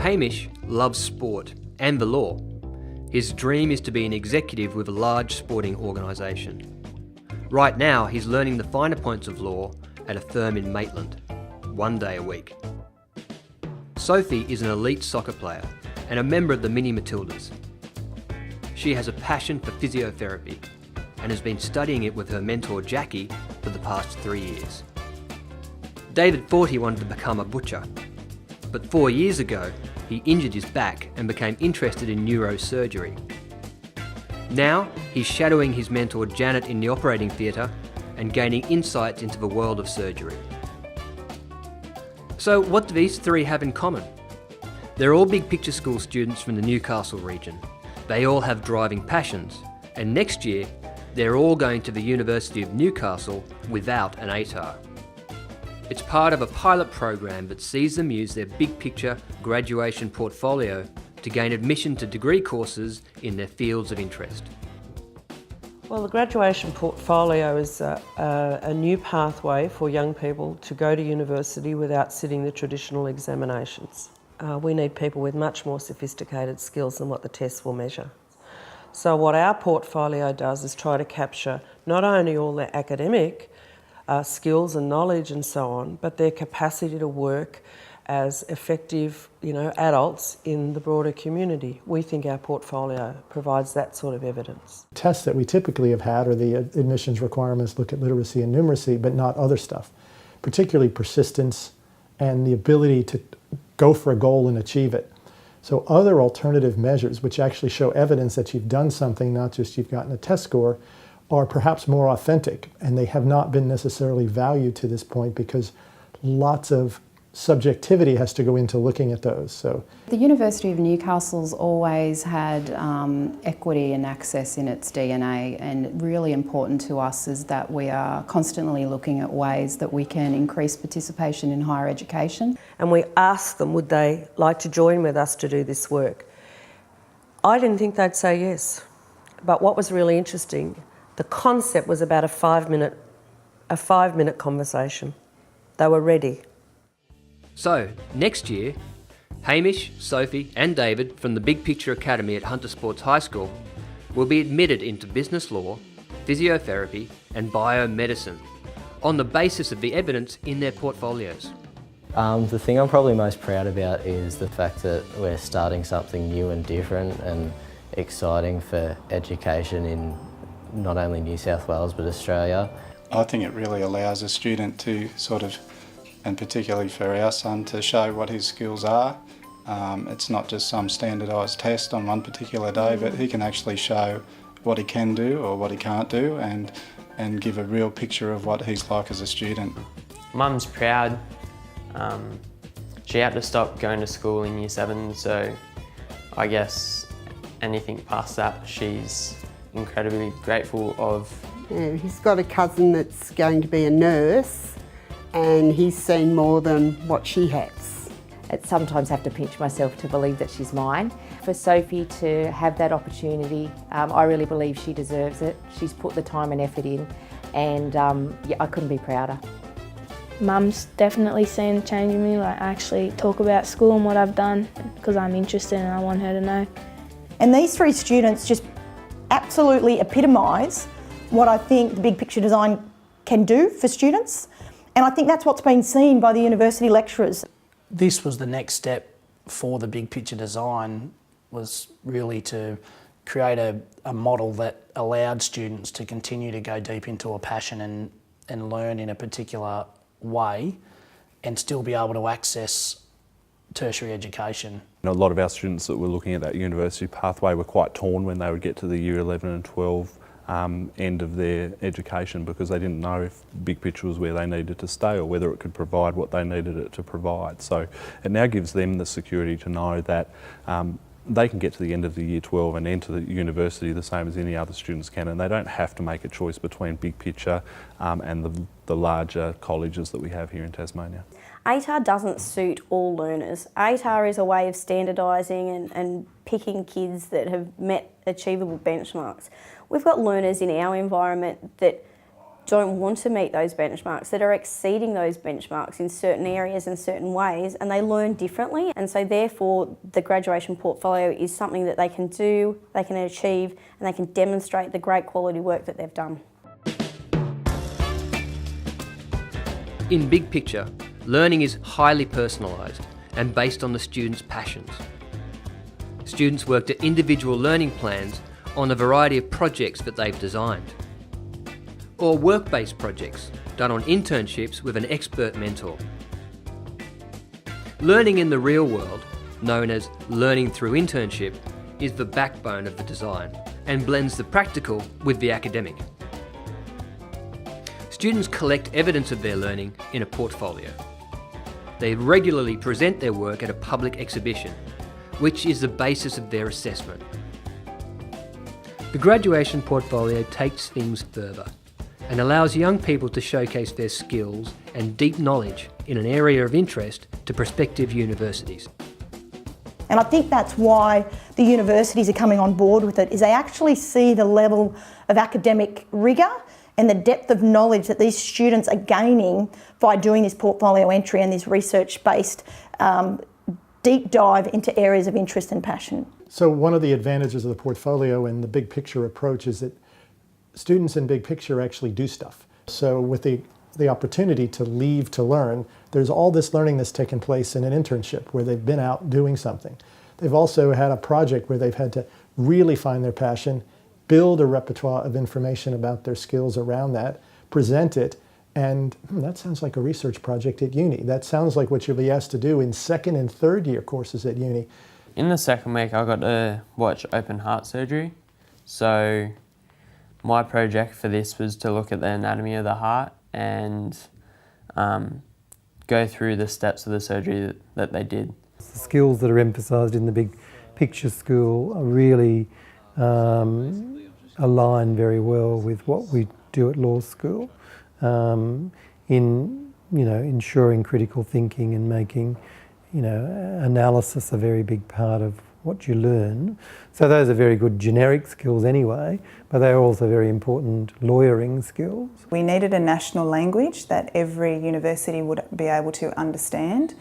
Hamish loves sport and the law. His dream is to be an executive with a large sporting organisation. Right now, he's learning the finer points of law at a firm in Maitland, 1 day a week. Sophie is an elite soccer player and a member of the Mini Matildas. She has a passion for physiotherapy and has been studying it with her mentor Jackie for the past 3 years. David thought he wanted to become a butcher, but 4 years ago he injured his back and became interested in neurosurgery. Now he's shadowing his mentor Janet in the operating theatre and gaining insights into the world of surgery. So what do these three have in common? They're all big picture school students from the Newcastle region. They all have driving passions, and next year they're all going to the University of Newcastle without an ATAR. It's part of a pilot program that sees them use their big picture graduation portfolio to gain admission to degree courses in their fields of interest. Well, the graduation portfolio is a new pathway for young people to go to university without sitting the traditional examinations. We need people with much more sophisticated skills than what the tests will measure. So what our portfolio does is try to capture not only all their academic skills and knowledge and so on, but their capacity to work as effective, adults in the broader community. We think our portfolio provides that sort of evidence. Tests that we typically have had are the admissions requirements look at literacy and numeracy, but not other stuff, particularly persistence and the ability to go for a goal and achieve it. So other alternative measures, which actually show evidence that you've done something, not just you've gotten a test score, are perhaps more authentic, and they have not been necessarily valued to this point because lots of subjectivity has to go into looking at those. So the University of Newcastle's always had equity and access in its DNA, and really important to us is that we are constantly looking at ways that we can increase participation in higher education. And we asked them, would they like to join with us to do this work? I didn't think they'd say yes, but what was really interesting, the concept was about a five minute conversation. They were ready. So, next year, Hamish, Sophie and David from the Big Picture Academy at Hunter Sports High School will be admitted into business law, physiotherapy and biomedicine on the basis of the evidence in their portfolios. The thing I'm probably most proud about is the fact that we're starting something new and different and exciting for education in not only New South Wales but Australia. I think it really allows a student to and particularly for our son, to show what his skills are. It's not just some standardised test on one particular day, but he can actually show what he can do or what he can't do and give a real picture of what he's like as a student. Mum's proud. She had to stop going to school in Year 7, so I guess anything past that she's incredibly grateful of. Yeah, he's got a cousin that's going to be a nurse, and he's seen more than what she has. I sometimes have to pinch myself to believe that she's mine. For Sophie to have that opportunity, I really believe she deserves it. She's put the time and effort in, and I couldn't be prouder. Mum's definitely seen a change in me. I actually talk about school and what I've done because I'm interested and I want her to know. And these three students just absolutely epitomise what I think the big picture design can do for students. And I think that's what's been seen by the university lecturers. This was the next step for the big picture design, was really to create a model that allowed students to continue to go deep into a passion and learn in a particular way and still be able to access tertiary education. A lot of our students that were looking at that university pathway were quite torn when they would get to the year 11 and 12 end of their education, because they didn't know if big picture was where they needed to stay or whether it could provide what they needed it to provide. So it now gives them the security to know that they can get to the end of the year 12 and enter the university the same as any other students can, and they don't have to make a choice between big picture and the larger colleges that we have here in Tasmania. ATAR doesn't suit all learners. ATAR is a way of standardising and picking kids that have met achievable benchmarks. We've got learners in our environment that don't want to meet those benchmarks, that are exceeding those benchmarks in certain areas and certain ways, and they learn differently. And so therefore the graduation portfolio is something that they can do, they can achieve, and they can demonstrate the great quality work that they've done. In Big Picture, learning is highly personalised and based on the students' passions. Students work to individual learning plans on a variety of projects that they've designed, or work-based projects done on internships with an expert mentor. Learning in the real world, known as learning through internship, is the backbone of the design and blends the practical with the academic. Students collect evidence of their learning in a portfolio. They regularly present their work at a public exhibition, which is the basis of their assessment. The graduation portfolio takes things further and allows young people to showcase their skills and deep knowledge in an area of interest to prospective universities. And I think that's why the universities are coming on board with it, is they actually see the level of academic rigour and the depth of knowledge that these students are gaining by doing this portfolio entry and this research-based deep dive into areas of interest and passion. So one of the advantages of the portfolio and the big picture approach is that students in big picture actually do stuff. So with the opportunity to leave to learn, there's all this learning that's taken place in an internship where they've been out doing something. They've also had a project where they've had to really find their passion, build a repertoire of information about their skills around that, present it, and that sounds like a research project at uni. That sounds like what you'll be asked to do in second and third year courses at uni. In the second week I got to watch open heart surgery. So my project for this was to look at the anatomy of the heart and go through the steps of the surgery that they did. The skills that are emphasised in the Big Picture School are really align very well with what we do at law school in ensuring critical thinking and making analysis a very big part of what you learn. So those are very good generic skills anyway, but they're also very important lawyering skills. We needed a national language that every university would be able to understand.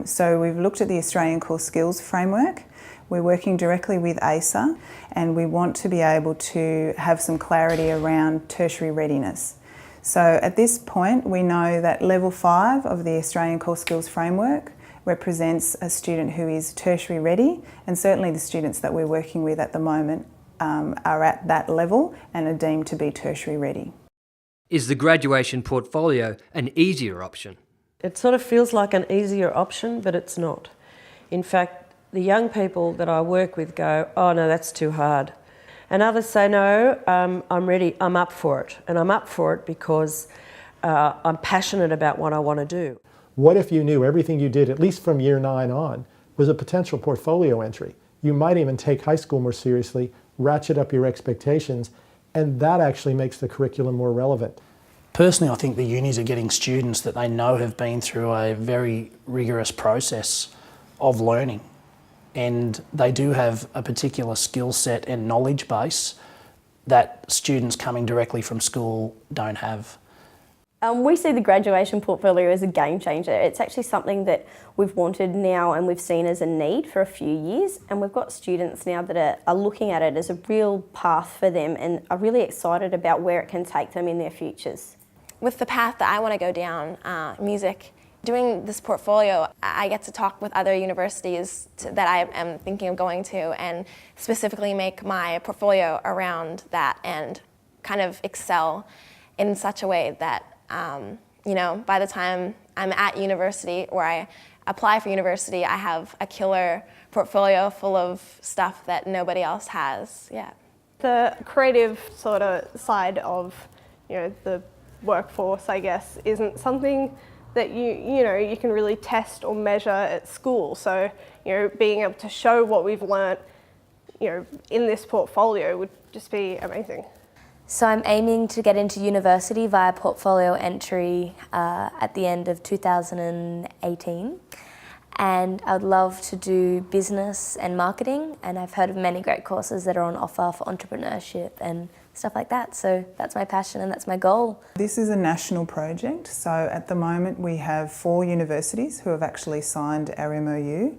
So we've looked at the Australian Core Skills Framework. We're working directly with ASA, and we want to be able to have some clarity around tertiary readiness. So at this point, we know that level 5 of the Australian Core Skills Framework represents a student who is tertiary ready, and certainly the students that we're working with at the moment are at that level and are deemed to be tertiary ready. Is the graduation portfolio an easier option? It sort of feels like an easier option, but it's not. In fact, the young people that I work with go, oh no, that's too hard. And others say, no, I'm ready, I'm up for it. And I'm up for it because I'm passionate about what I want to do. What if you knew everything you did, at least from year 9 on, was a potential portfolio entry? You might even take high school more seriously, ratchet up your expectations, and that actually makes the curriculum more relevant. Personally, I think the unis are getting students that they know have been through a very rigorous process of learning, and they do have a particular skill set and knowledge base that students coming directly from school don't have. We see the graduation portfolio as a game changer. It's actually something that we've wanted now and we've seen as a need for a few years, and we've got students now that are looking at it as a real path for them and are really excited about where it can take them in their futures. With the path that I want to go down, music, doing this portfolio, I get to talk with other universities that I am thinking of going to and specifically make my portfolio around that and kind of excel in such a way that by the time I'm at university or I apply for university, I have a killer portfolio full of stuff that nobody else has. Yeah. The creative sort of side of, the workforce, I guess, isn't something that you can really test or measure at school. So, being able to show what we've learnt, in this portfolio would just be amazing. So I'm aiming to get into university via portfolio entry at the end of 2018. And I'd love to do business and marketing, and I've heard of many great courses that are on offer for entrepreneurship and stuff like that. So that's my passion and that's my goal. This is a national project, so at the moment we have 4 universities who have actually signed our MOU.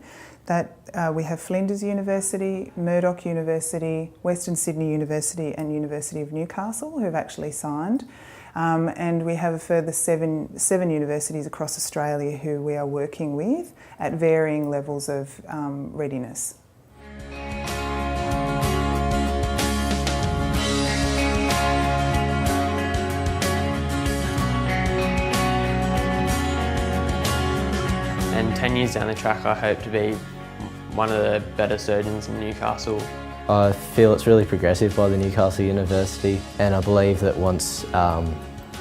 We have Flinders University, Murdoch University, Western Sydney University and University of Newcastle who have actually signed. And we have a further seven universities across Australia who we are working with at varying levels of readiness. And 10 years down the track, I hope to be one of the better surgeons in Newcastle. I feel it's really progressive by the Newcastle University, and I believe that once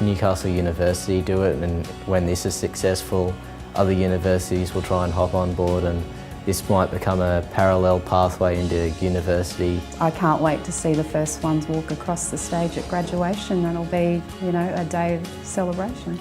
Newcastle University do it, and when this is successful, other universities will try and hop on board, and this might become a parallel pathway into university. I can't wait to see the first ones walk across the stage at graduation. That'll be, a day of celebration.